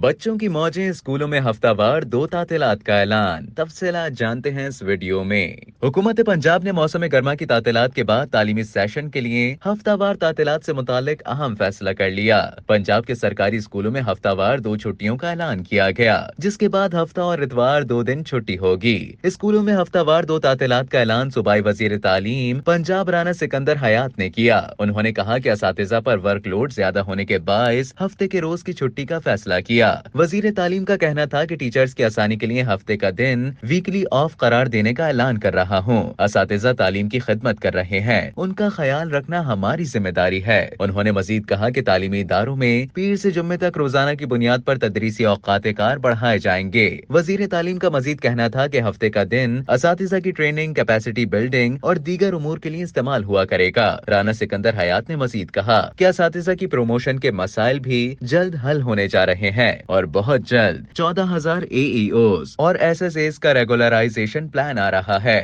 بچوں کی موجیں اسکولوں میں ہفتہ وار 2 تعطیلات کا اعلان، تفصیلات جانتے ہیں اس ویڈیو میں۔ حکومت پنجاب نے موسم گرما کی تعطیلات کے بعد تعلیمی سیشن کے لیے ہفتہ وار تعطیلات سے متعلق اہم فیصلہ کر لیا۔ پنجاب کے سرکاری اسکولوں میں ہفتہ وار 2 چھٹیوں کا اعلان کیا گیا، جس کے بعد ہفتہ اور اتوار 2 دن چھٹی ہوگی۔ اسکولوں میں ہفتہ وار 2 تعطیلات کا اعلان صوبائی وزیر تعلیم پنجاب رانا سکندر حیات نے کیا۔ انہوں نے کہا کہ اساتذہ پر ورک لوڈ زیادہ ہونے کے باعث ہفتے کے روز کی چھٹی کا فیصلہ کیا۔ وزیر تعلیم کا کہنا تھا کہ ٹیچرز کی آسانی کے لیے ہفتے کا دن ویکلی آف قرار دینے کا اعلان کر رہا ہوں۔ اساتذہ تعلیم کی خدمت کر رہے ہیں، ان کا خیال رکھنا ہماری ذمہ داری ہے۔ انہوں نے مزید کہا کہ تعلیمی اداروں میں پیر سے جمعے تک روزانہ کی بنیاد پر تدریسی اوقات کار بڑھائے جائیں گے۔ وزیر تعلیم کا مزید کہنا تھا کہ ہفتے کا دن اساتذہ کی ٹریننگ، کیپیسٹی بلڈنگ اور دیگر امور کے لیے استعمال ہوا کرے گا۔ رانا سکندر حیات نے مزید کہا کہ اساتذہ کی پروموشن کے مسائل بھی جلد حل ہونے جا رہے ہیں اور بہت جلد 14,000 AEOs اور SSAs کا ریگولرائزیشن پلان آ رہا ہے۔